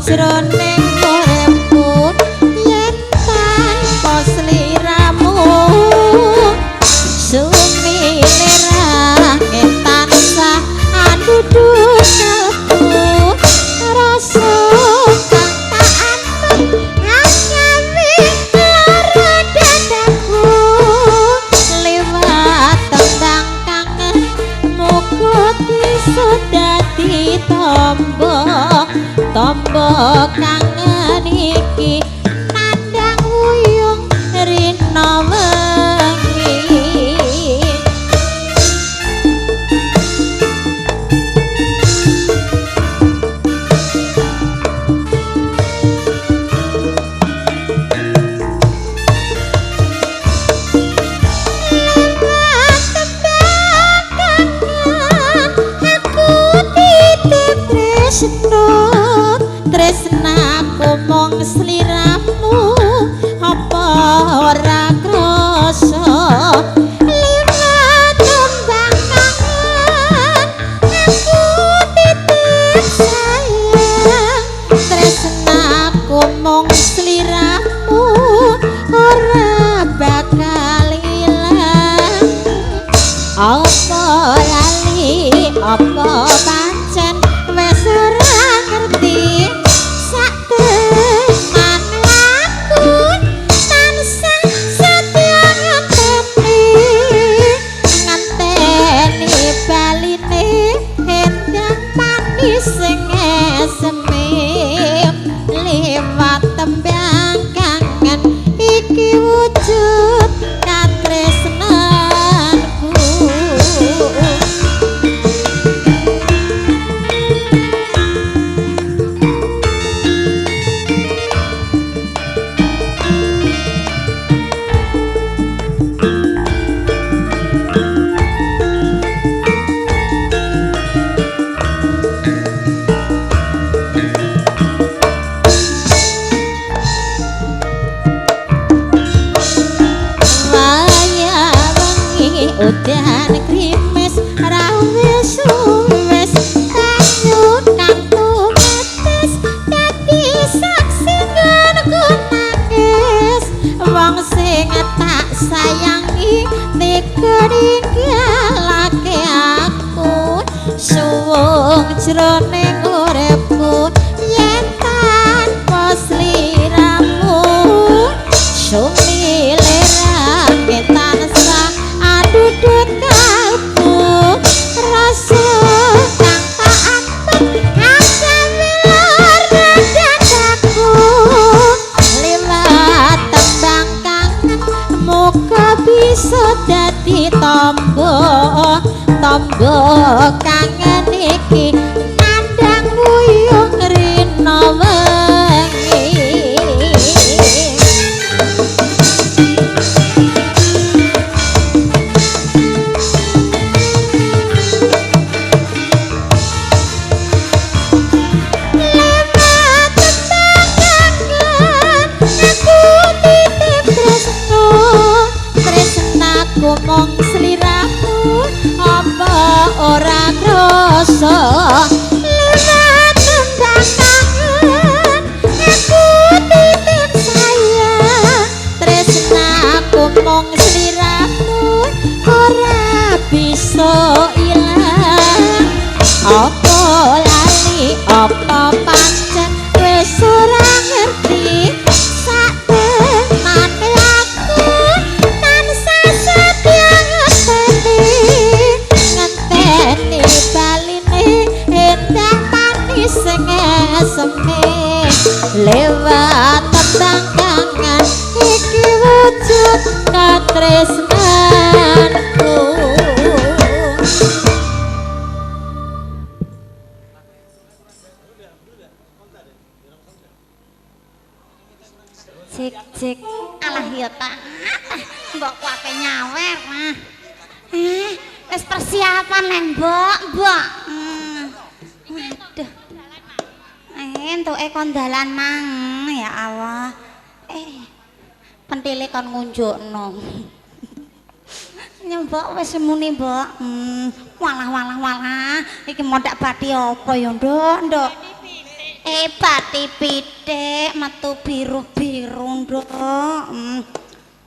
jroning uripku yen tanpa sliramu sumilira tansah andudu kalbu rasa kang tak anteng ngawi lara dadaku liwat tembang kangen mukuti sudati tombo kangen iki nandang uyung rina wengi lewat tembang kangen aku titip tresnaku mung sliramu apa ora krasa liwat tembang kangen aku titip sayang tresnaku mung sliramu ora bakal ilang apa lali apa pancen wis ora ngerti sak tenan lakun tansah sing tak sayangi ninggalake aku suwung jroning uripku yen tanpa sliramu sumilirake tansah adudut kalbu rasa kang tak antep asa milor dadaku liwat tembang kangen muga bisa dadi tombo kangen iki nandang wuyung rina wengi mong sliramu apa ora krasa lewat tembang kangen aku titip sayang tresnaku mong sliramu ora bisa ilang apa lali apa pancen wis ora ngerti sak temane aku tansah ngenteni baline endah manis sing eseme lewat tembang kangen iki wujud katresnanku cik alah ya tak mbok kuape nyawer mah wis persiapan nek mbok waduh entuke kondalan mang ya Allah pentile kon ngunjukno nyembok wis muni mbok walah iki mondak bathi apa ya nduk bati pitik metu biru-biru nduk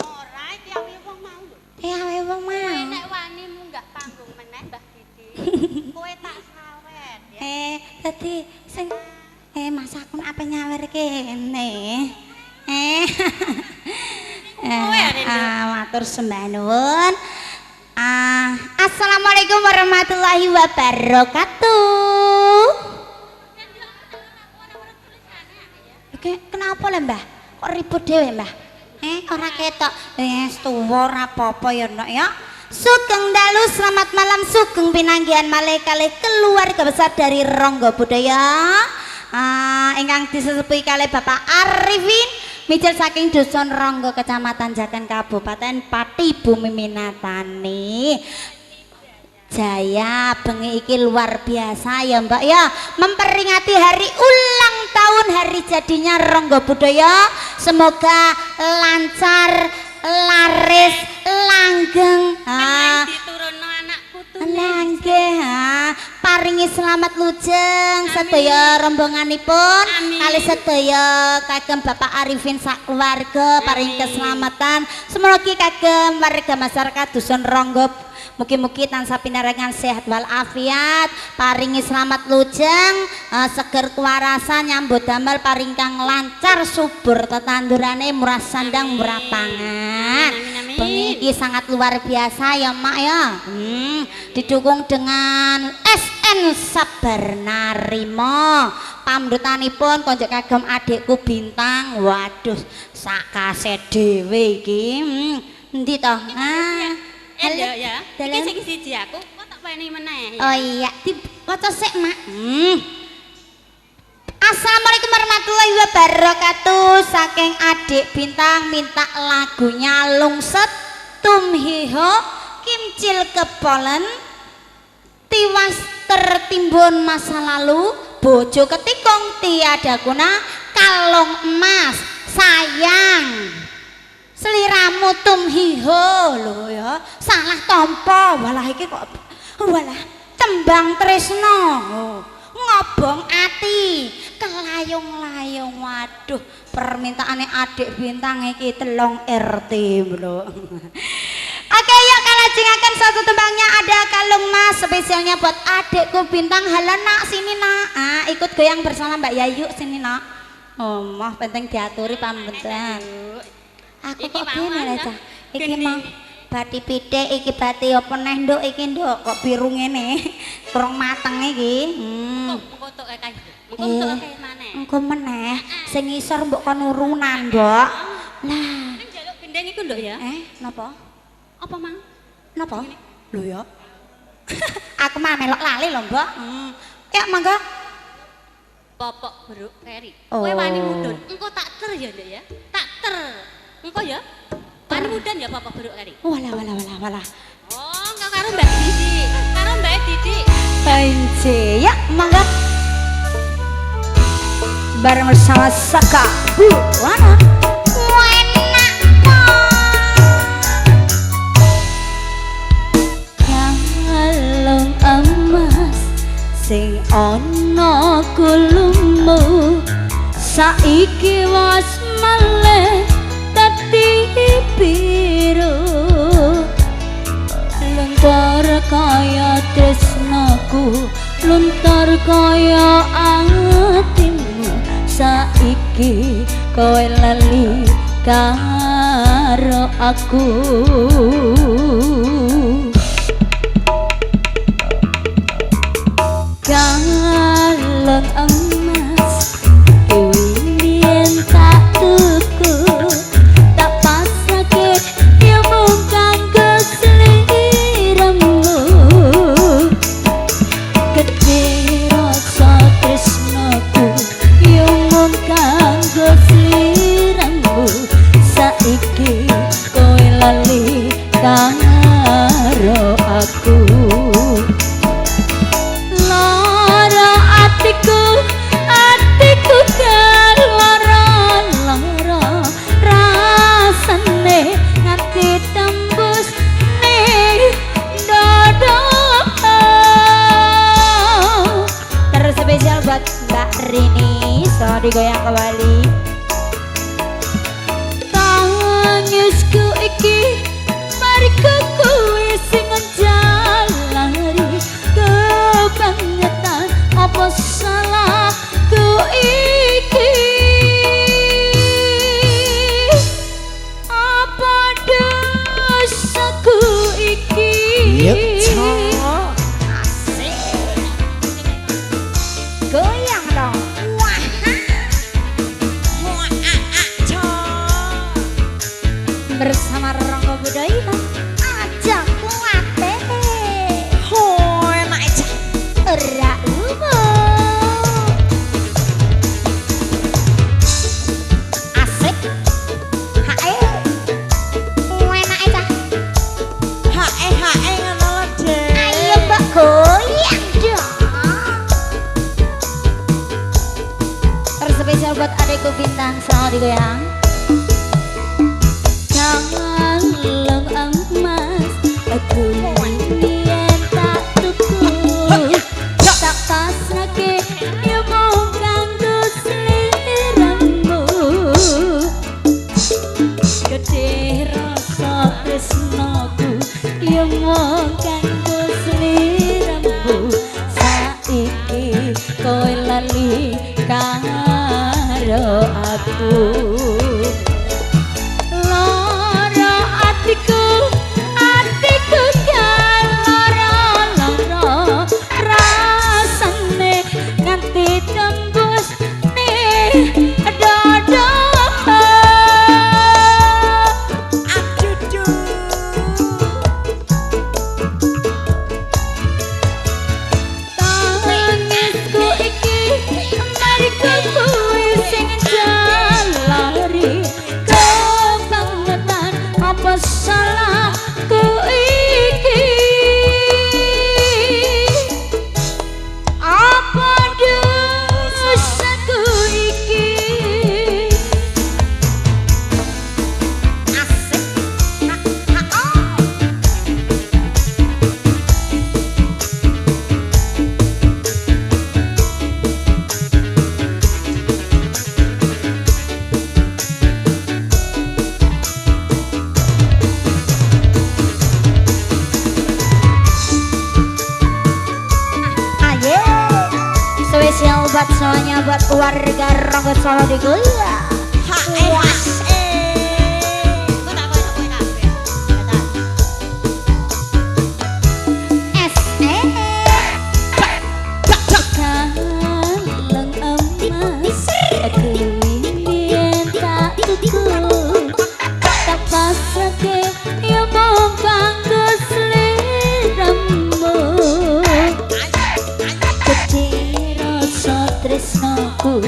ora iki awe wong mau awe wong mau nek wani munggah panggung meneh Mbah Didi kowe tak sawet ya dadi sing Mas aku apa nyawer kene matur sembah nuwun Assalamualaikum warahmatullahi wabarakatuh. Kenapa lho Mbah? Kok ribut dhewe Mbah? Ora ketok. Tuwa ora apa-apa ya Nok ya. Sugeng dalu selamat malam sugeng pinanggihan malih kalih keluarga besar dari Ronggo Budaya. Ingkang disesepuhi kalih Bapak Arifin mijil saking Dusun Ronggo Kecamatan Jaken Kabupaten Pati Bumi Minatani. Jaya bengi iki luar biasa ya Mbak ya, memperingati hari ulang tahun hari jadinya Ronggo Budaya. Semoga lancar, laris, langgeng. Diturunno anakku tuh. Langgeng, paringi selamat lujeng sedaya rombonganipun kali sedaya kagem Bapak Arifin sak keluarga paring keselamatan. Semoga kagem warga masyarakat Dusun Ronggo mugi-mugi tansah pinarengan sehat walafiat, paringi selamat lujeng, seger kewarasan, nyambut damel paring kang lancar, subur tetandurane, murah sandang, murah pangan. Bengi iki sangat luar biasa ya Mak ya. Didukung dengan SN Sabarnarimo. Pamrutanipun konjak kagem adikku Bintang. Waduh, sak kaset dhewe iki. Endi to? Halo ya. Iki sing siji aku kok tak peni meneh. Oh iya, diwaca sik, Mak. Assalamualaikum warahmatullahi wabarakatuh. Saking adik Bintang minta lagunya Lungset Tumhiho Kimcil Kepolen. Tiwas tertimbun masa lalu, bojo ketikung tiada guna, kalung emas sayang seliramu tumhiho lho ya, salah tompo. Walah iki kok walah tembang tresno ngobong ati kelayung-layung. Waduh, permintaane adik bintang iki 3 RT, Bro. Oke, yuk kalajengaken satu tembangnya ada kalung mas spesialnya buat adikku bintang. Halo nak, sini nak. Ikut goyang bersama Mbak Yayu sini nak. Oh, mah penting diaturi pambentan. Aku kok gini Cah. Iki mah bati pitik, iki bati apa neh nduk iki nduk kok biru ngene. Kurang mateng iki. Engko tok kae. Engko tok kae maneh. Engko meneh sing ngisor mbok kon urunan, Nduk. Lah, Ning njaluk gendeng iku nduk ya. Napa? Apa mang? Napa? Lho ya. Aku mah melok lali lho, Mbok. Ya mangga. Popok Bruk Ferry. Oh. Kowe wani mudhun. Engko tak ter ya, Nduk ya. Tak ter. Engko ya. Wani mudhun ya Popok Bruk Ferry. Walah. Oh, engko karo Mbak Didi. Karo Mbak Didi. Ence, ya mangga. Bareng bersama Saka Buwana. Kalung emas sing ana kulummu saiki wis malih dadi biru. Luntur kaya tresnaku, luntur kaya atimu, saiki kowe lali karo aku. Kalung emas yang tak tuku, tak pasake ya bukan keseliramu. Gede rasa tresnaku ya bukan keseliramu, saiki kowe lali karo aku. Atiku kan lara rasane nganti tembus ning dada. Terus spesial buat Mbak Rini, so digoyang kembali. Tangisku iki mariku kowe sing njalari kebangetan. Apa salahku iki? Apa dosaku iki? Asik. Goyang dong. Wah. Bersama Rangga Budaya. Ajak kuat deh. Hoi, mak aja. Ora. Spesial buat adekku bintang, selamat digoyang. Kalung emas aku yang tak tuku, tak pasrake ya bukan seliramu. Gede rasa tresnaku ya bukan seliramu, saiki kowe lali karo aku. buat semuanya, buat keluarga Rangga Solo di Gula. Tresnaku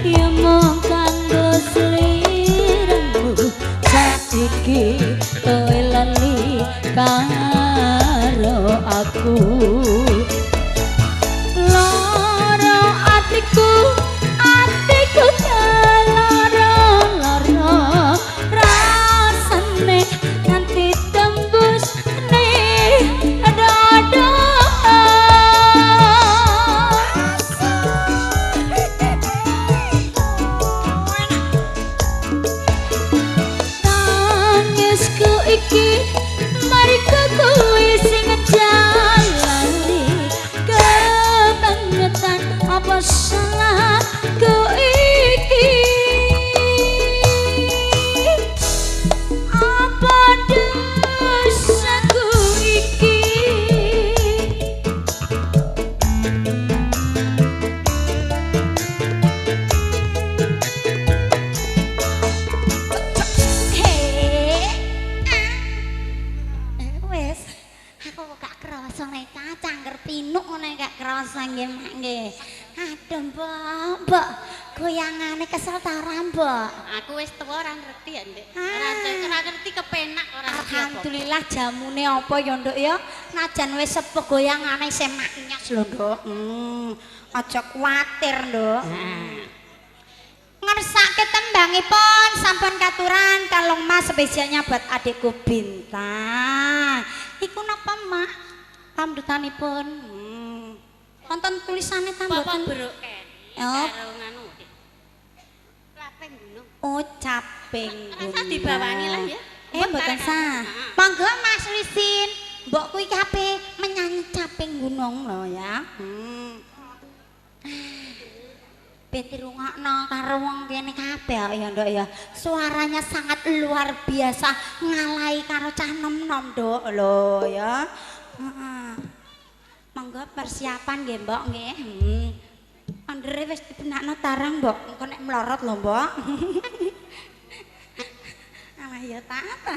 ya mung kanggo sliramu saiki kowe lali karo aku lara atiku lara rasane nganti tembus nih dada. Iki mari kowe sing jalani kebangetan apa salahku iki apa dosaku iki cangger pinuk ngene gak kerasa nggih Mak nggih. Aduh Mbok, goyangane kesel ta ora Mbok? Aku wis tuwa ora ngerti ya, Nduk. Ora ngerti kepenak ora ngerti apa. Alhamdulillah jamune apa ya Nduk ya. Najan wis sepuh goyangane isih maknyos lho Nduk. Aja kuwatir Nduk. Ngersake tembangipun sampun katuran kalung Mas spesialnya buat adikku Bintang. Iku napa Mak? Tambutanipun wonten tulisane tambutan beroken oh karo nganu lapeng gunung oh caping gunung rasa dibawani lah ya mboten sah monggo Mas Risin mbok kuwi kabeh menyanyi caping gunung lho ya Beti rungokno karo wong kene kabeh ya Nduk ya suaranya sangat luar biasa ngalahi karo cah nom-nom Nduk lho ya monggo persiapan nggih Mbok nggih. Andere wis dibenakno tarang Mbok, engko nek mlorot lho Mbok. Alah ya tata.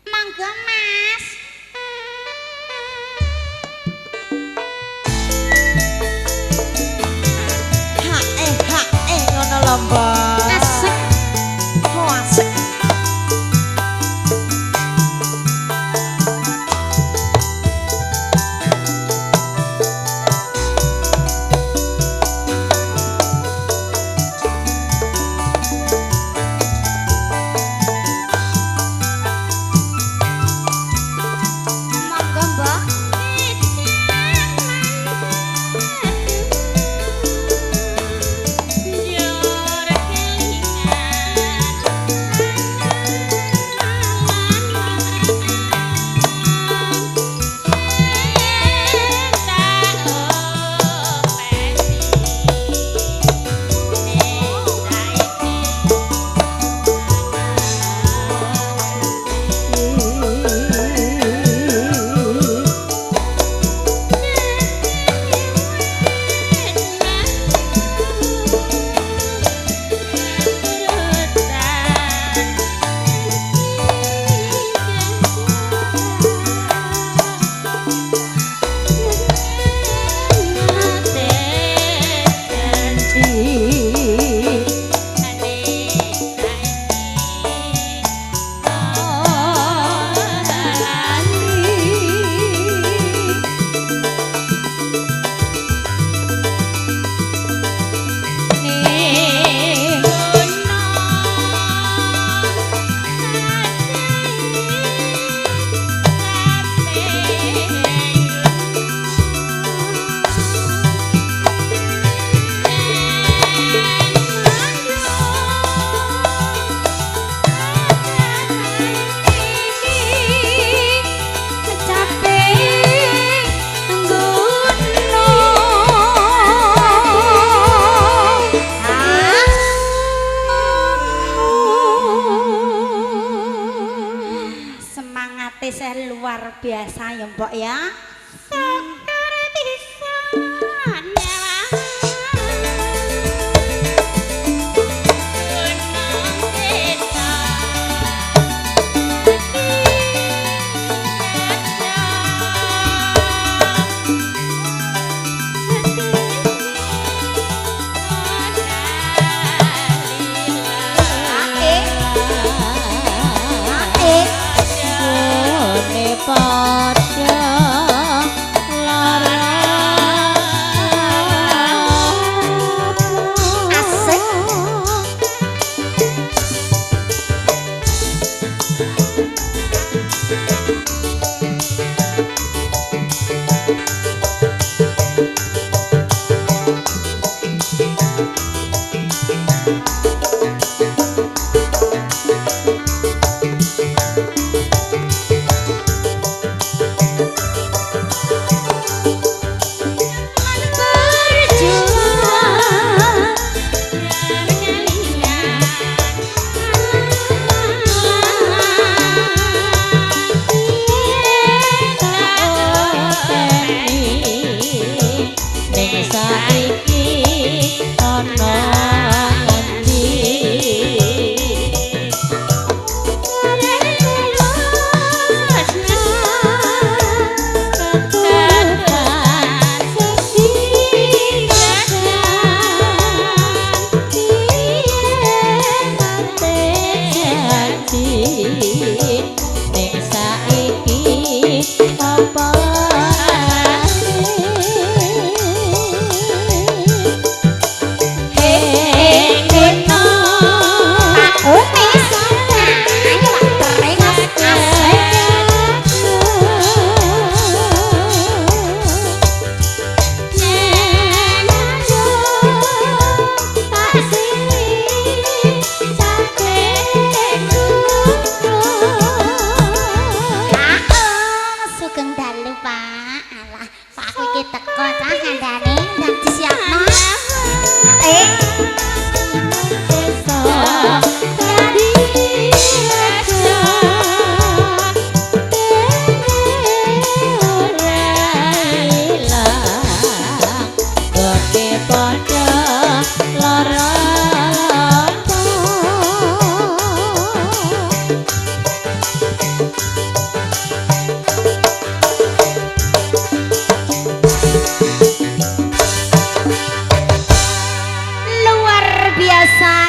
Monggo Mas. Ngono lho Mbok. Asik. Oh asik. Yo luar biasa ya Mbok ya. Sekar pisan nyawa gunung desa Pada lara Asik.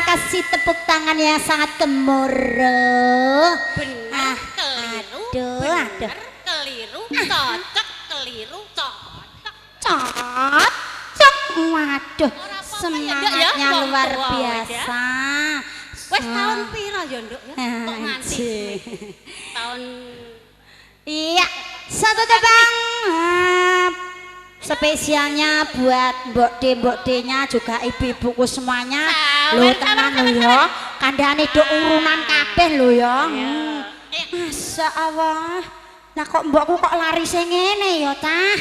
kasih tepuk tangan yang sangat gemuruh. Bener, keliru, aduh, bener, aduh. keliru, cocok, keliru, cocok. Cocok, waduh, Ora apa-apa ya, Nduk, ya. semangatnya Wong luar tua, biasa. Wes tahun piro ya, Nduk ya? Kok nganti Anjir. tahun Iya, satu tebang spesialnya buat Mbok D-nya juga ibu-ibuku semuanya. Lho tenan lho ya, kandhane dok urunan kabeh lho ya. Masya Allah. Nah kok mbokku kok lari sing ngene ya, Cah?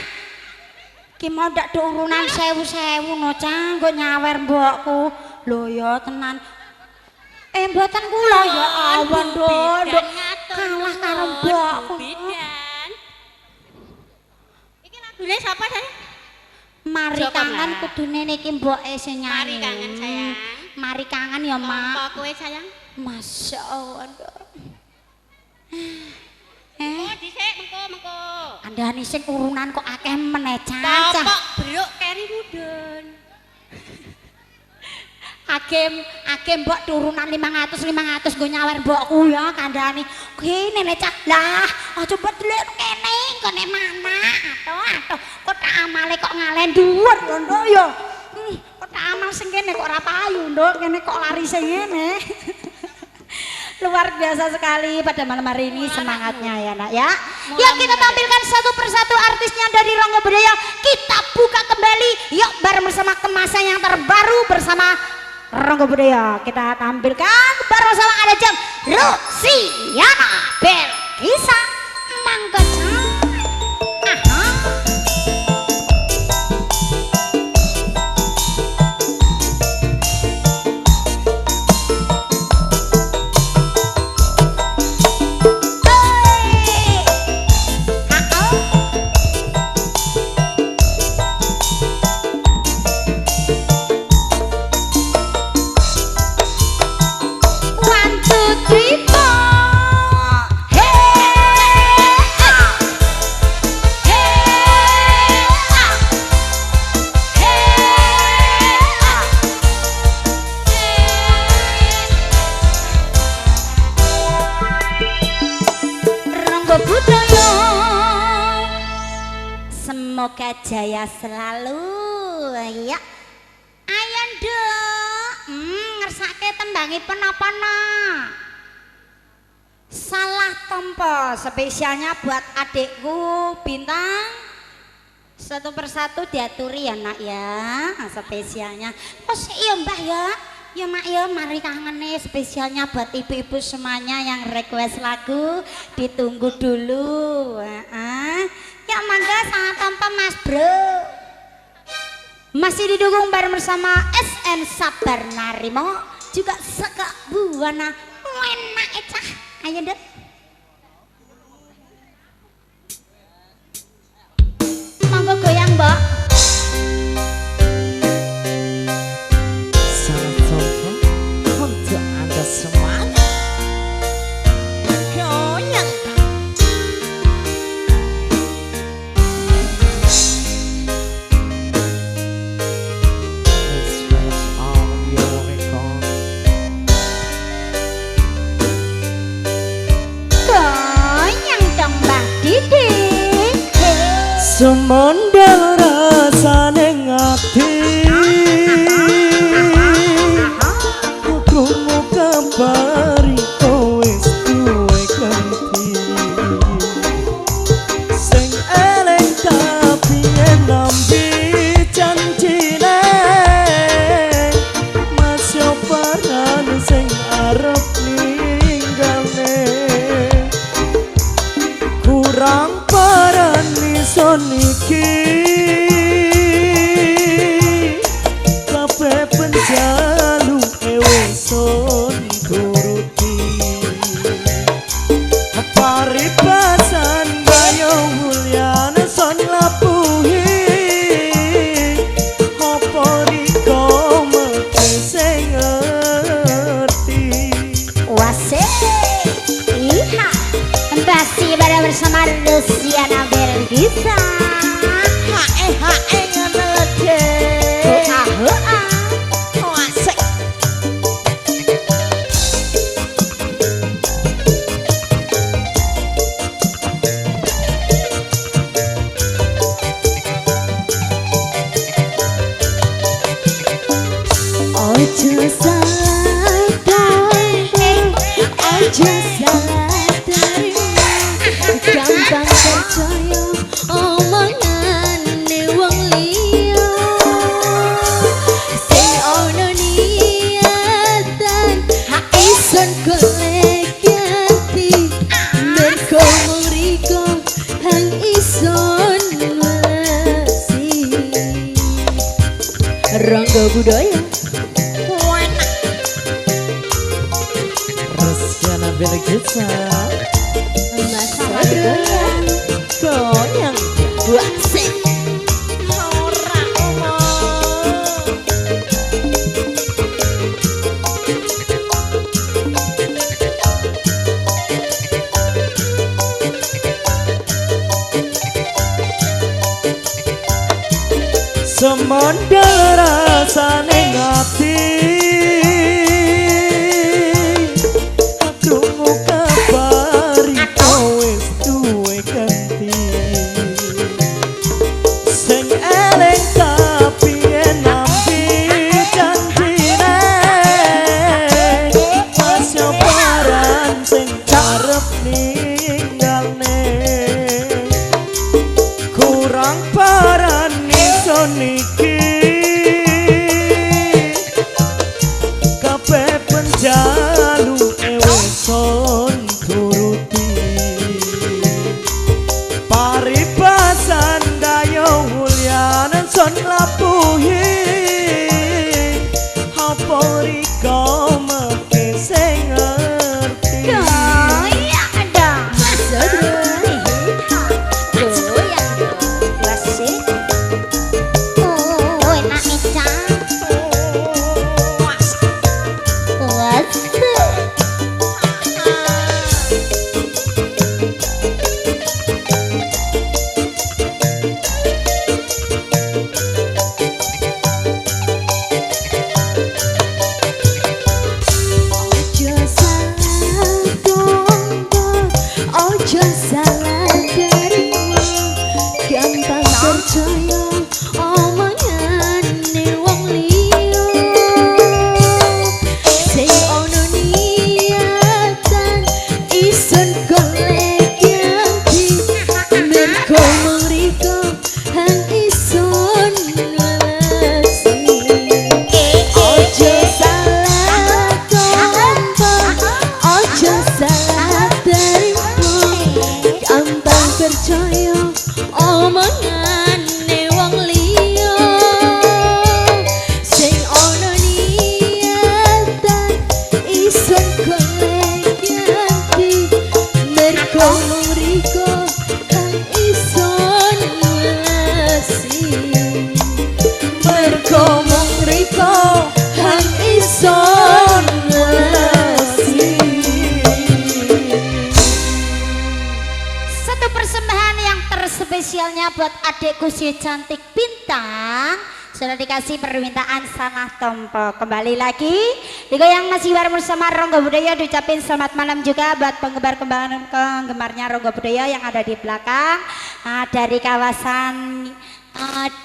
Ki mau ndak dok urunan sewu-sewu no, Cah, nggo nyawer mbokku. Lho ya tenan. Mboten kula ya awan nduk. Kalah karo mbokku. Bidan. Iki lagune sapa, Sayang? Mari Joko kangen Mara. kudune niki mboke sing nyanyi. Mari kangen, sayang. Mari kangen ya, Mak. Apa kowe, Sayang? Masya Allah. Oh, dhisik mengko. Andani sing urunan kok akeh meneh, Cah. Bapak bruk keri mudun. Agem mbok turunan 500 nggo nyawer mbokku ya kandhane. Kene ne Cah. Lah, aja mbok delik kene, kene mana? Atuh. Kok tak amale kok ngalen dhuwur lho, Nduk ya. Kok tak amal sing kene kok ora payu, Nduk. Kene kok lari sing ngene. Luar biasa sekali pada malam hari ini semangatnya ya Nak ya. Yuk kita tampilkan satu persatu artisnya dari Ronggo Budaya. Kita buka kembali yuk bareng bersama kemasan yang terbaru bersama Ronggo Budaya. Kita tampilkan bareng bersama ada jam Rusiana Belkisa Manggota. Aha. semoga jaya selalu ya. Ayo Nduk, ngersake tembangipun apa nak? Salah tempo, spesialnya buat adikku Bintang. Satu persatu diaturi ya nak ya, spesialnya. Oh iya mbah ya. Ya mak ya, mari kangen nih spesialnya buat ibu-ibu semuanya yang request lagu ditunggu dulu. Ya mangga sangat tanpa Mas Bro. Masih didukung bareng bersama SN Sabar Narimo juga Seka Buwana Wena Ecah. Ayo Dek. Monggo goyang Mbak. Untuk Anda semuanya goyang. This was all your record. Goyang dong Mbak Didi. Semondang rasane ngati krungu kabari kowe duwe ganti sing eleng tapi nambi janjine masih paran sing arep ninggalne kurang paran iso niki kabeh penjalu son turuti paribasan bayo mulyana son lapuhi apa riko meke sing ngerti Wasik. Iya. Masih bareng bersama Luciana Belgisa. hae ngono lho Wasik. Ojo salah ojo salah gampang percaya omongane wong liya sing ono niatan ison golek ganti mergo mriko hang ison welesi Rangga Budaya Luciana Belgisa Mas goyang goyang wasik ora omong semondel rasane ngati krungu kabari kowe duwe ganti sing eleng tapi nampi janjine masih paran sing arep ninggalne kurang paran iso niki kabeh penjalu son turuti paribasan dayo mulyana son lapuhi apa riko meke sing ngerti Goyang dong Mas Bro. Goyang dong. Wasik. Oh, enak Ecah. Wasik. spesialnya buat adikku si cantik bintang. Sudah dikasih permintaan Sanah Tompo. Kembali lagi digoyang masih bareng bersama Ronggo Budaya. Diucapin selamat malam juga buat penggemarnya Ronggo Budaya yang ada di belakang, dari kawasan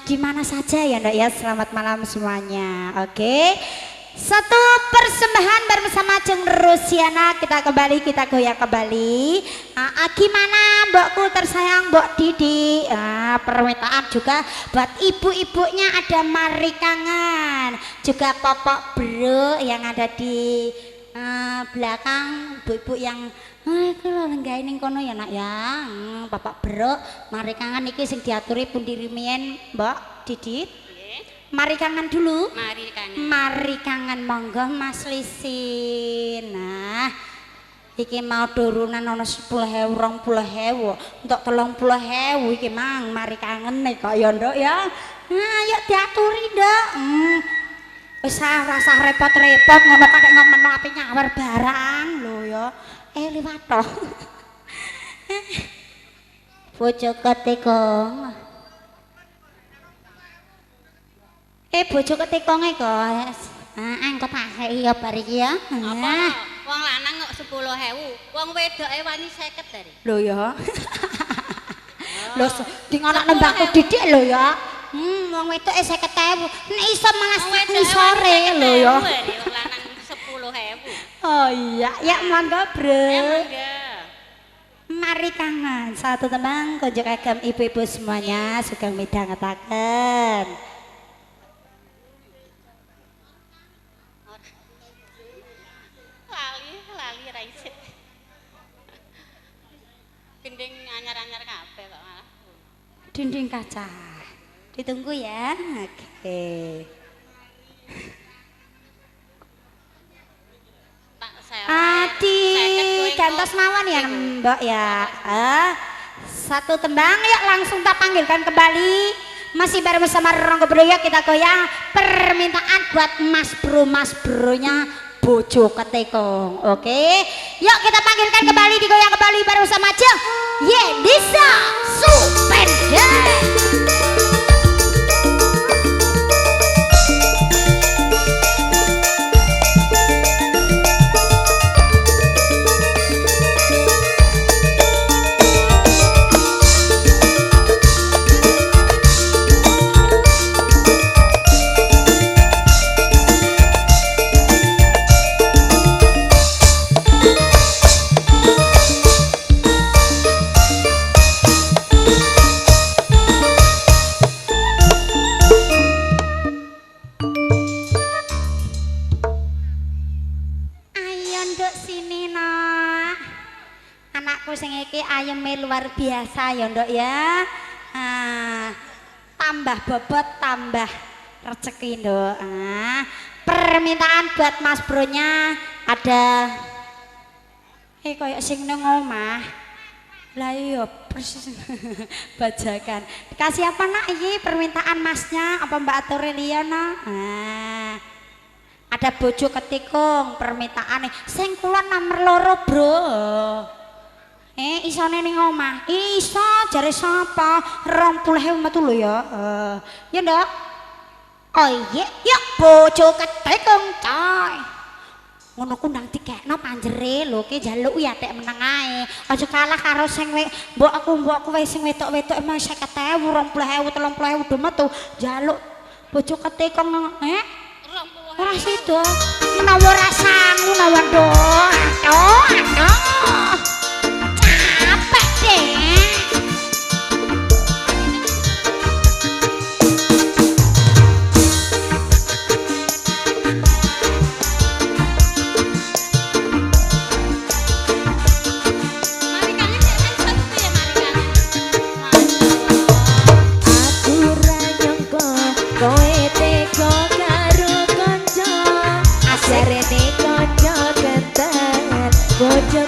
di mana saja ya Ndak ya. Selamat malam semuanya. Oke. Satu persembahan bersama Jeng Rusiana, kita kembali, kita goyang kembali. Gimana mbokku tersayang Mbok Didi? Permintaan juga buat ibu-ibunya, ada Mari Kangen, juga Popok Bro yang ada di belakang, ibu-ibu yang kalau lenggah ning kono ya nak ya. Bapak Bro, Mari Kangen iki sing diaturi pundi riyen Mbok Didi? Mari Kangen dulu. Mari Kangen. Mari Kangen monggo Mas Lisin. Nah, iki mau turunan ana 10.000, 20.000, untuk 30.000 iki mang Mari Kangen nih kok ya Nduk ya. Nah, yuk diaturi Nduk. Wis rasa repot-repot ngono kok nek ngomong ape nyawar barang lho ya. Liwat to. Bojo ketekong. Bojo ketekonge kok. Angkot ae ya bar iki ya. Apa? Wong lanang kok 10.000, wong wedoke wani 50 dari. Lho ya. Lho di ngono mbakku Didik lho ya. Wong wedoke 50.000. Nek iso malas sore lho ya. Wong lanang 10.000. Oh iya, ya monggo, Bro. Monggo. Mari Kangen, satu tembang konjuk agam ibu-ibu semuanya sugeng midhangetaken. Lali ra isih. Gending anyar-anyar kabeh kok malah. Dinding kaca. Ditunggu ya. Oke. Tak sewa. Adi gantos mawon ya Mbok ya. Satu tembang yuk langsung tak panggilkan kembali. Masih bareng bersama Ronggo Budaya, kita goyang permintaan buat Mas Bro-nya Bojo Ketekong. Oke, yuk kita panggilkan kembali, digoyang kembali bareng sama Jeng Yendisa Supenda. Ayeme luar biasa ya Nduk ya. Tambah bobot tambah rezeki Nduk. Permintaan buat Mas Bro-nya ada kayak sing nang omah. Lah iya persis bajakan. Dikasih apa nak iki permintaan Masnya apa Mbak Aureliana? Ada Bojo Ketekong permintaan sing kula nomor 2 Bro. Isone ning omah. Iso jare sapa? 20.000 metu lho ya. Ya Nduk. Oh iya, yuk Bojo Ketekong coy. Ngono ku ndang dikekno panjere lho, ki njaluk ya tek meneng ae. Aja kalah karo sing mbokku wis sing wedok-wedok emang 50.000, 20.000, 30.000 do metu njaluk Bojo Ketekong. 20.000. Ora sida. Menawa rasamu nawan do. Aduh. Capek deh. Mari Kangen kan satu ya Mari Kangen. Aku ra nyangka kowe tega karo kanca, asarene kanca kental bojo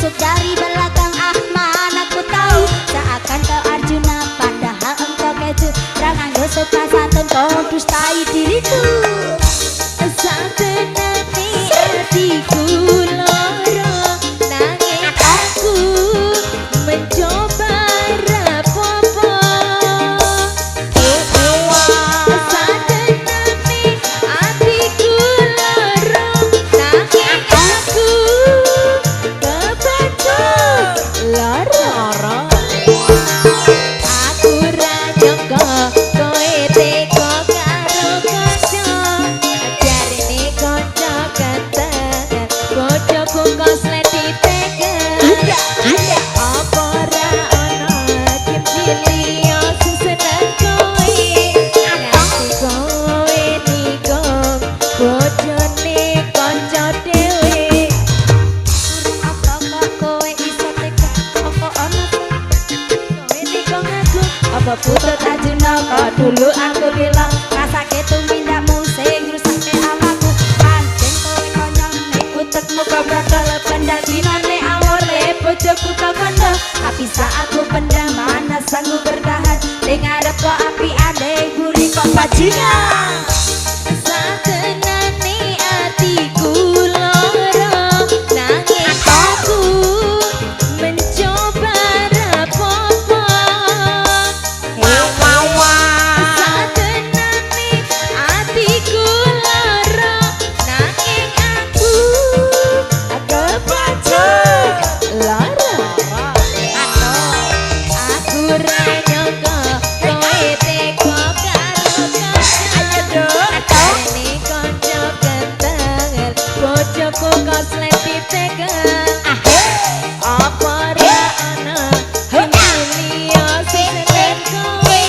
menusuk dari belakang mana ku tahu seakan kau Arjuna padahal engkau keju Ranganggo sopan santun kau dustai diriku Satenane hatiku loro nanging aku mencoba rapopo Satenane hatiku loro nanging aku kebacut loro Aku ra nyangka kowe teko karo kanca jarine kanca ganteng bojoku koslet diteken apa ra ana kim cilia sing seneng kowe nganti kowe nikung bojone kanca dhewe apa kok kowe iso tega apa ana kowe nikung aku apa putut Arjuna kok dulu aku bilang rasake tumindamu sing rusake awakku pancen kowe konyol nek utekmu kok bakal pendam dinane awor le bojoku kok kondo tapi saat aku pendam mana sanggup bertahan ning arep kok api ade guri kok bajingan Satenane atiku loro nanging aku mencoba rapopo Satenane atiku loro nanging aku kebacut loro Aku ra nyangka kowe teko karo kanca Jarene kanca ganteng bojoku koslet diteken Apa ra ana Emilia sing seneng kowe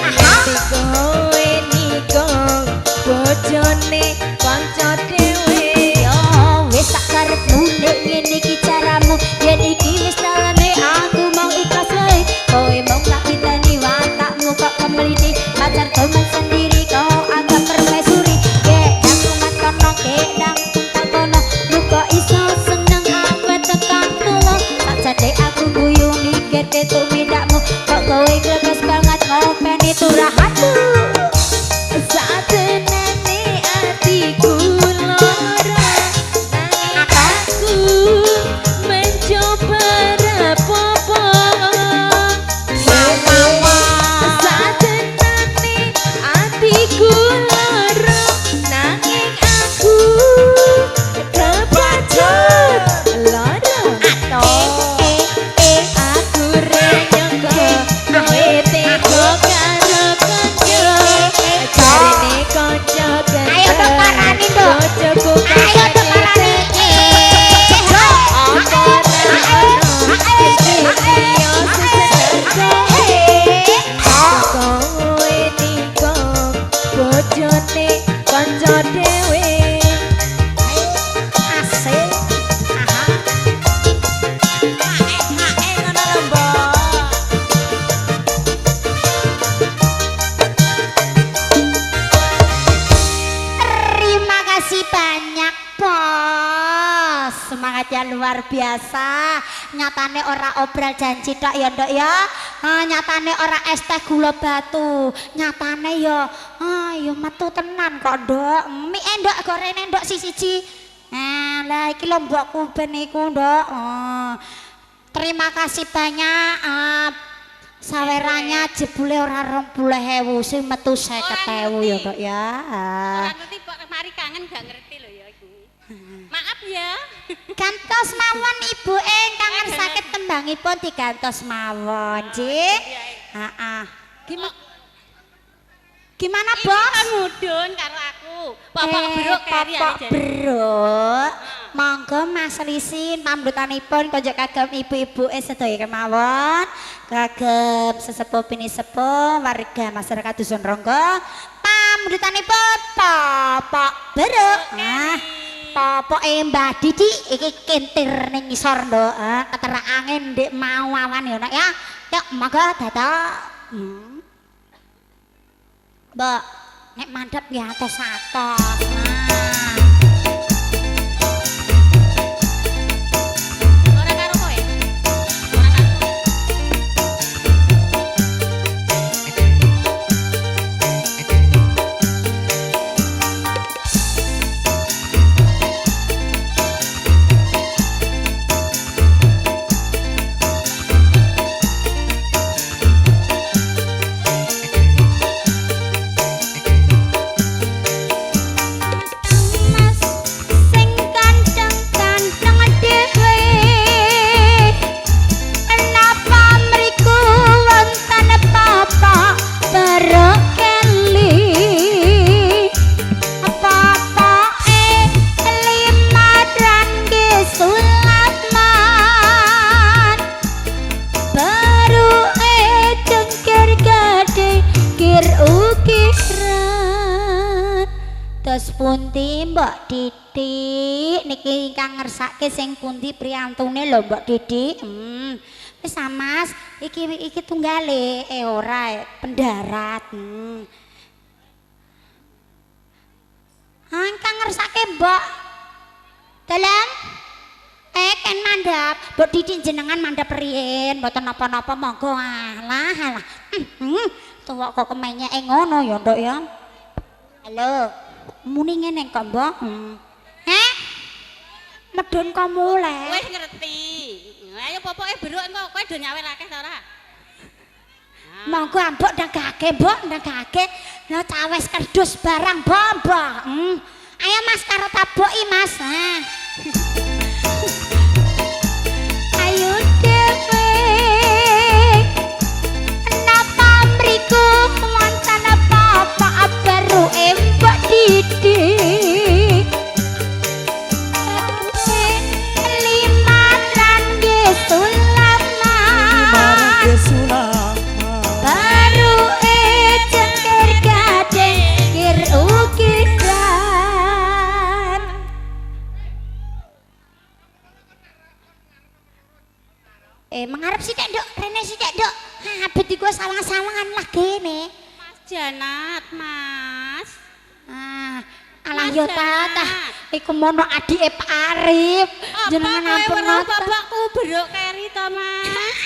nganti kowe nikung bojone kanca dhewe yo wis tak karepmu nek ngene iki caramu yen iki wis dalane aku mau ikhlas wae kowe mau tak piteni watakmu kok kemlini pacar temen sendiri kau anggap permaisuri gedang kumat kono gedang kuntal kono lu kok iso seneng aku tekan tulo tak jade aku guyu mikir ketumindakmu kok kowe greges banget ngopeni turahatmu Satenane atiku loro nanging aku mencoba rapopo Satenane atiku loro nanging aku kebacut loro Aku ra nyangka kowe teko karo kanca jarine kanca ganteng Ayo dong, parani dong. bojoku Ayo dong, parani. apa ra ana Emilia sing seneng kowe nikung bojone kanca dhewe asik aha ngono lho mbok terima kasih banyak bos semangatnya luar biasa nyatane ora obral janji tok ya ndok ya nyatane ora es teh gula batu nyatane ya ya metu tenan kok ndok mie ndok gorene ndok siji lah iki lho mbokku ben iku ndok terima kasih banyak saweranya jebule ora 20.000 sing metu 50.000 ya ndok ya Ora ngerti kok mari kangen gak ngerti lho ya iku. Maaf ya. gantos mawon ibu kangen sakit tembangipun digantos mawon nggih heeh gimana Iki bos kan mudun karo aku. Bapak Brok keri Bapak Brok monggo Mas Lisin pamrutanipun konjuk kagem ibu-ibu sedaya kemawon kagem sesepuh pini sepuh warga masyarakat Dusun Ronggo pamrutanipun Bapak Brok popoke Mbah Didi iki kintir ning ngisor nduk ketera angin ndek mau awan ya nak ya yuk monggo dadak Mbak nek mandhap ya atos-atos nah Ora pundi Mbok Didik niki ingkang ngersake sing pundi priyantune lho Mbok Didik. Wis Mas, iki tunggale ora pendarat. Ingkang ngersake Mbok. Dalam ken mandhap, Mbok Didik jenengan mandhap riyin, mboten napa-napa monggo alah. Tuwa kok kemenyeke ngono ya, Nduk ya. Halo. Muni ngene kok, Mbok. Medun kok mulai. Wis ngerti. Ayo popoke beruk engko kowe do nyawer akeh ta ora? Monggo Mbok ndagake, Mbok ndagake. Lah cawes kerdus barang, Mbok. Ayo Mas karo taboki, Mas. Ayo dhewe. Napa mriku wonten apa-apa baru Mbok Didik. Limatan nggih Marang Sulama baru cengker gading kir ukiran. Mengarep sithik Nduk, rene sithik Nduk. Habet iku sawang-sawangan lah kene. Mas Janat, Mas. Alah Mas yo Janat. tata, iku mono adike Pak Arif. Jenengan ampun weruh nata. bapakku beruk keri to, Mas.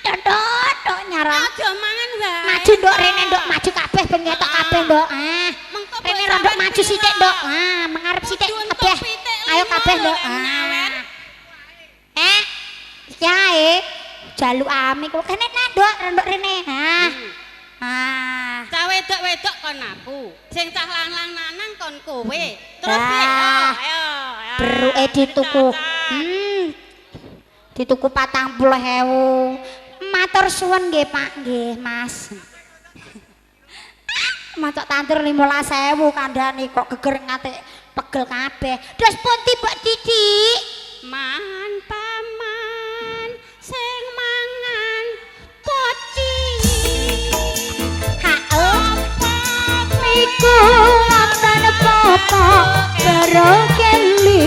Dodok nyarang. Aja mangan wae. Maju Nduk rene Nduk, maju kabeh ben ngetok kabeh Nduk. Mengko Rene mbok rondok sampean maju sithik Nduk. Mengarep sithik kabeh. Ayo kabeh Nduk. Yae. Jaluk ami kok kene Nduk rondok rene. Cah wedok-wedok kon aku. Sing cah lanang-lanang kon kowe. Terus Ah. piye? Ayo. Beruke dituku. Dituku 40.000. Matur suwun nggih Pak nggih Mas. Macok tandur 15.000 kandhane kok geger ngate pegel kabeh. Terus pundi Mbok Didik? Mangan paman sing mangan poci. Iku wonten apa karo keli.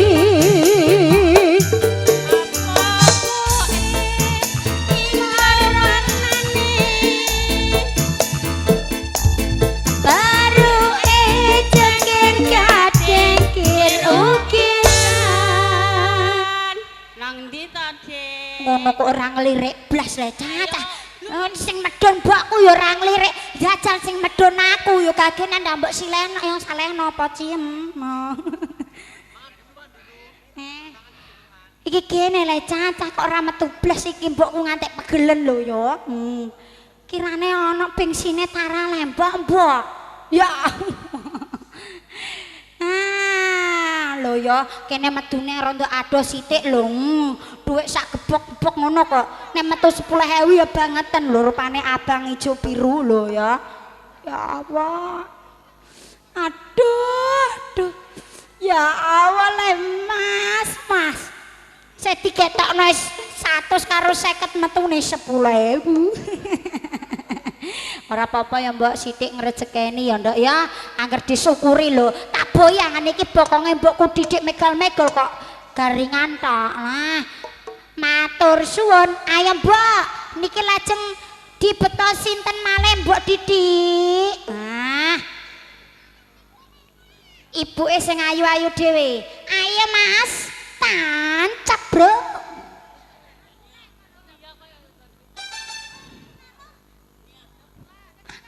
Baru cengkir gading kir ukiran. Nang ndi to, Dik? Ngono kok ora ngelirik blas le cacah. Sing medhon mbokku ya ora ngelirik. Jajal sing medhon aku ya kagenan ndak mbok sileno ya salehno apa ciem. Iki kene le cacah kok ora metu blas iki mbokku ngantek pegelen lho ya. Kirane ana bengsine tara lembok, Mbok. Ya. Lho ya, kene medune rondo ado sithik lho. Dhuwit sak gebok-gebok ngono kok. Nek metu 10.000 ya bangeten lho, rupane abang ijo biru lho ya. Ya Allah. Aduh. Ya Allah le Mas. Saya diketokno 100 karo 50 metune 10.000. Ora apa-apa ya Mbok sithik ngrejekeni ya Nduk ya. Angger disyukuri lho. Tak boyangan iki bokonge Mbokku Didik megal-megal kok garingan tok. Matur suwun. Ayo Mbok, niki lajeng dibeto sinten malih Mbok Didik? Ibuke sing ayu-ayu dhewe. Ayo Mas, tancap, Bro.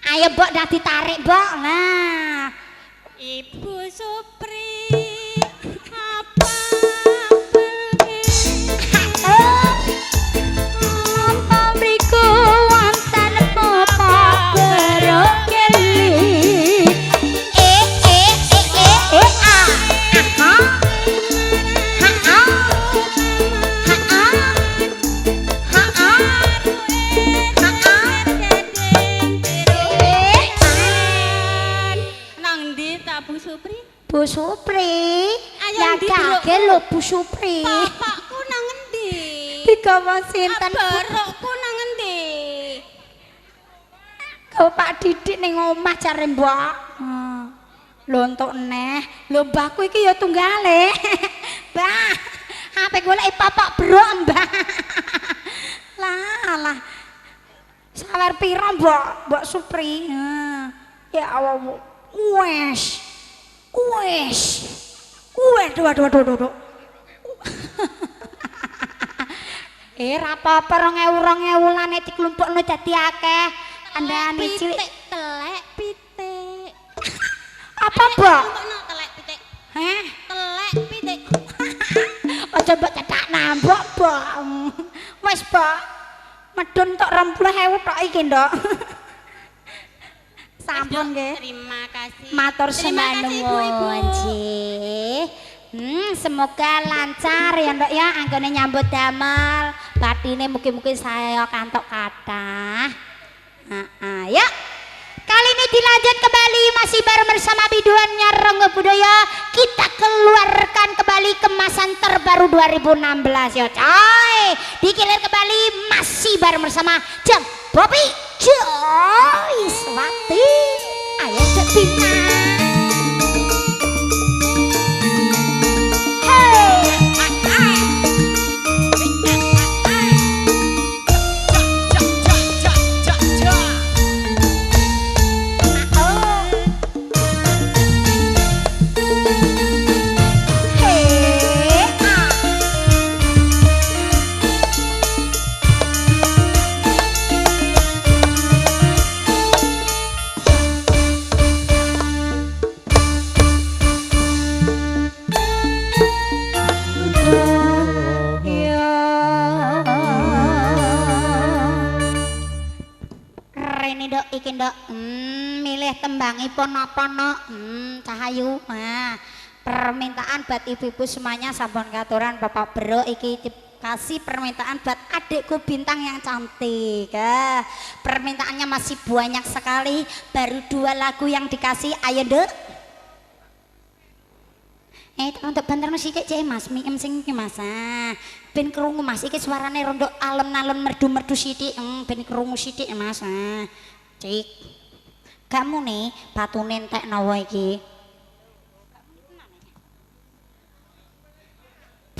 Ayo Mbok dah ditarik Mbok. Nah. Ibu Supri apa pergi? Apa mriku wonten apa berokeli. Nang ndi ta Bu Supri? Bu Supri, Ayo ya ndi, kake Bro? lho Bu Supri. Bapakku nang endi? Digawa sinten? Barokku nang endi? Kau Pak Didik ning omah jare Mbok. Lho entuk neh. Lho mbahku iki ya tunggale. Mbah, HP golek Bapak Bro, Mbah. Lah. Sawer pira, Mbok Supri? Ya Allah. Wes. Waduh. Ra apa-apa 2000-2000-an diklumpukno dadi akeh. Andane cilik Pitik telek pitik. apa, Mbok? Ono telek pitik. Heh, Telek pitik. aja mbok cetak nambok, Mbok. Wes, Mbok. Medun tok 20.000 tok iki, Ndok. Sampun nggih. Terima kasih. Matur Terima kasih, Ibu-ibu. semanung nggih. Semoga lancar ya Ndok ya anggone nyambut damel. Batine mugi-mugi saya kantok kathah. Ya. Kali ini dilanjut kembali masih bareng bersama biduannya Ronggo Budaya. Kita keluarkan kembali kemasan terbaru 2016 ya coy. Dikilir kembali masih bareng bersama Jam Popi Joyswati. Ayo Dek Bina. Iki Ndok, milih tembangipun napa no? Cahayu. Permintaan buat ibu-ibu semuanya sampun katuran Bapak Bro iki dikasih permintaan buat adikku bintang yang cantik. Permintaannya masih banyak sekali, baru 2 lagu yang dikasih. Ayo Ndok. Untuk banter sithik cek Mas, miem sing iki Mas. Ben krungu Mas, iki suarane rondo alon-alon merdu-merdu sithik, ben krungu sithik Mas. Cik, kamu nih batune entekno wae iki.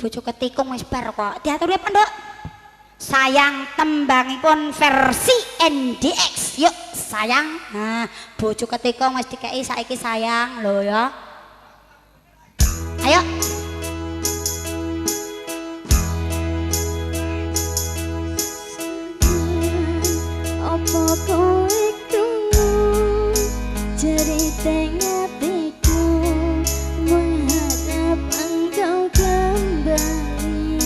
Bojo ketikung wis bar kok. Diaturi apa, Nduk? Sayang tembangipun versi NDX. Yuk, sayang. Bojo ketikung wis dikeki saiki sayang lho ya. Ayo. Apa kowe krungu cerita hatiku mengharap engkau kembali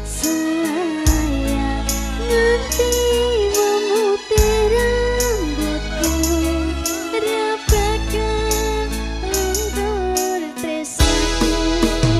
sayang nanti memutih rambutku rapatkan lentur tresnaku.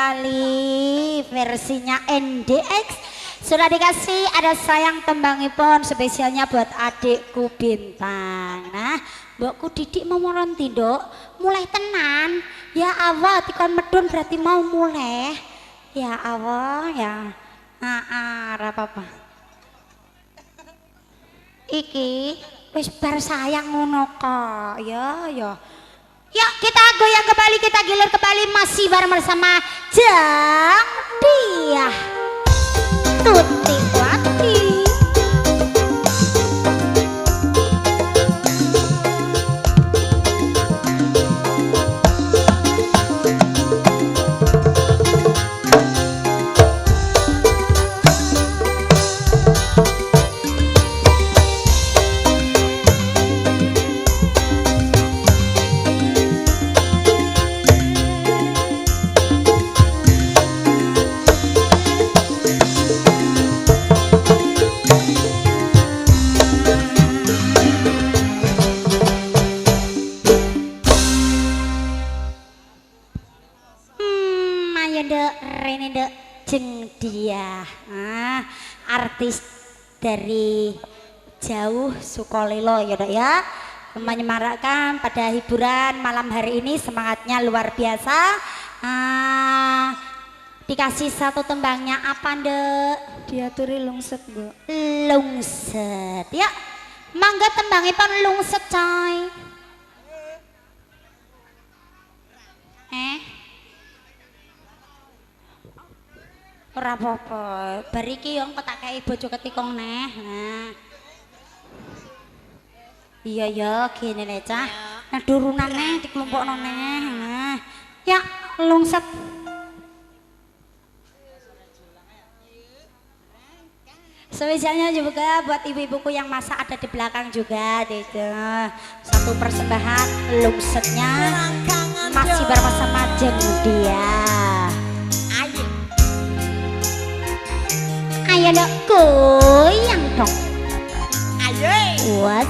sekali versinya NDX. Sudah dikasih ada sayang tembangipun spesialnya buat adikku Bintang. Nah, mbokku Didik mau meronti, Nduk. Mulai tenan. Ya Allah, tikon medun berarti mau mulai. Ya Allah, ya. Ora apa-apa. Iki wis bar sayang ngono kok. Ya, ya. Yuk kita goyang kembali, kita gilir kembali masih bareng bersama Jang Diah Tuti Wati. Rene Nduk Jeng Diah, artis dari jauh Sukolilo ya Dok ya, menyemarakkan pada hiburan malam hari ini, semangatnya luar biasa. Dikasih satu tembangnya apa Nduk? Diaturi lungset, Bu. Lungset ya, mangga tembangipun lungset coy. Ora apa-apa, bar iki yo engko tak kei bojo ketikong neh. Nah. Iya ya, gini le cah. Nah durunan neh dikelompokno neh. Nah. Ya, lungset. Spesialnya juga buat ibu-ibuku yang masak ada di belakang juga gitu. Satu persembahan lungsetnya masih bersama Jeng Diah. Ayo dok goyang dong. Ayo. What?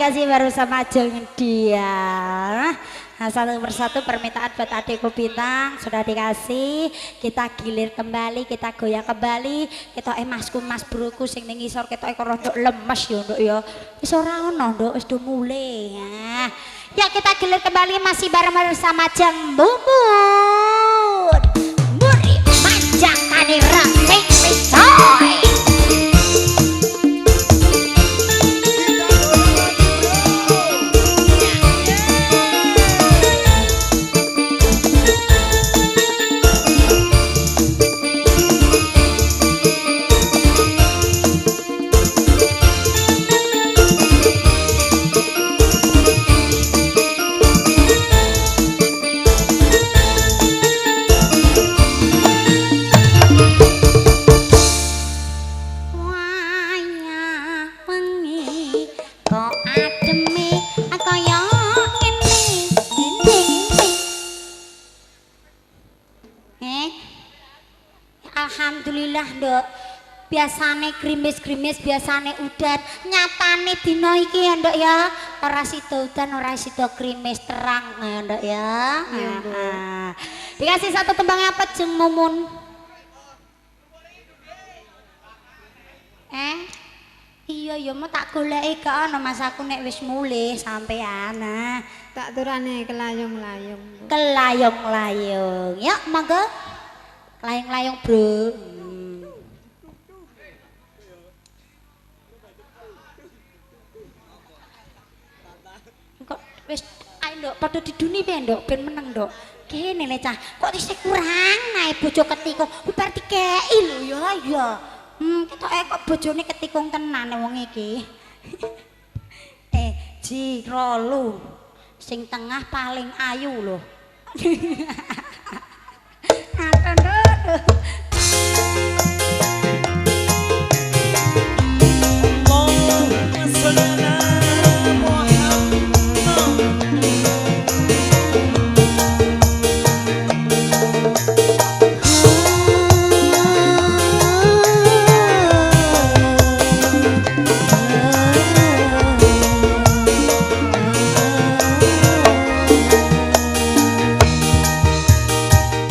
dikasih baru sama Jeng dia. Nah, satu persatu permintaan buat adikku Bintang sudah dikasih. Kita gilir kembali, kita goyang kembali. Kita masku mas broku sing ning isor kita rodok lemes ya nduk ya. Wis ora ono nduk, wis do mulai. Nah, ya kita gilir kembali masih bareng bersama Jeng Bumbun. Muri manjakane rasik coy. Alhamdulillah nduk. Biasane krimis-krimis, biasane udan, nyatane dina iki ya nduk ya. Ora sida udan, ora sida krimis, terang ya nduk ya. Heeh. Dikasih satu tembang apa Jeng Mumun? Iya ya mau tak goleki gak ana Mas aku nek wis mulih sampean. Tak turane kelayung-layung. Kelayung-layung. Ya, monggo. Layung-layung, Bro. Kok wis ae nduk padha diduni piye nduk ben meneng nduk. Kene le cah, kok isih kurang ae bojo ketikung. Bar dikeki lho ya ya. Ketoke kok bojone ketikung tenan wong iki. Jiro lu sing tengah paling ayu lho.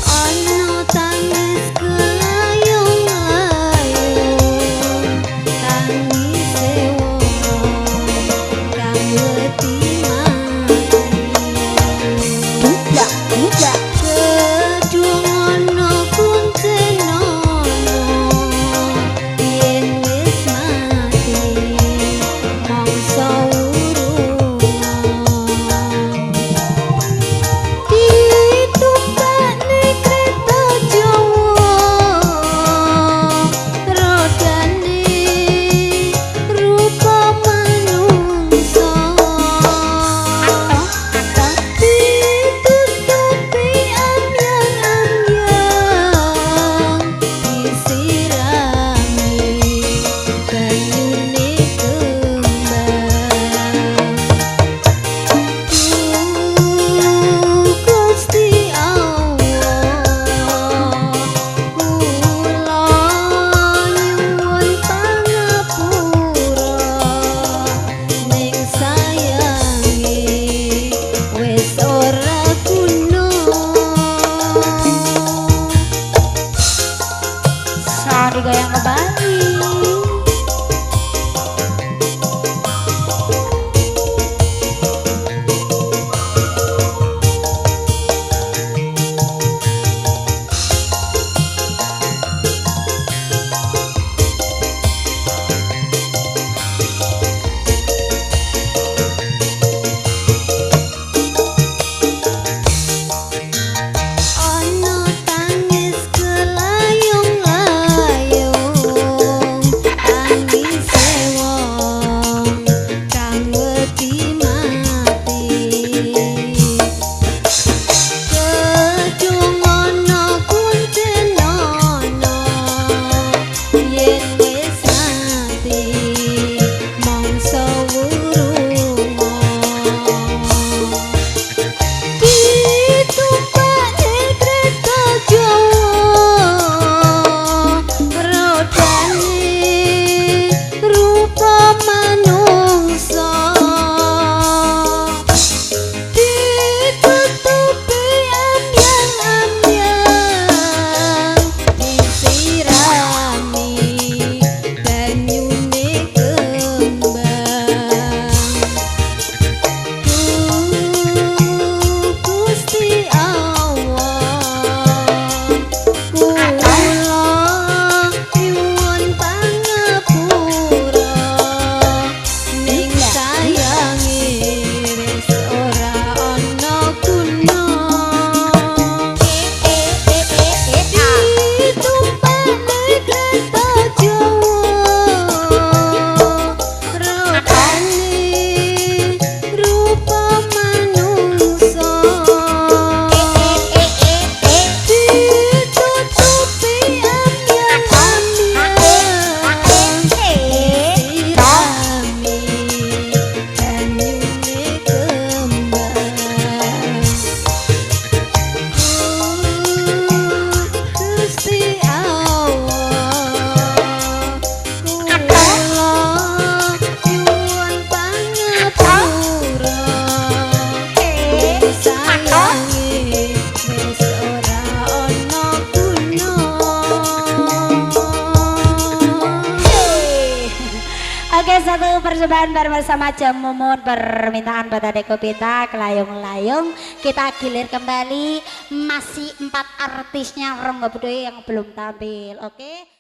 Ono tangisku perjumpaan bersama Jam Mumun permintaan pada Dekopita kelayung-layung. Kita gilir kembali masih 4 artisnya Ronggo Bedoya yang belum tampil. Oke.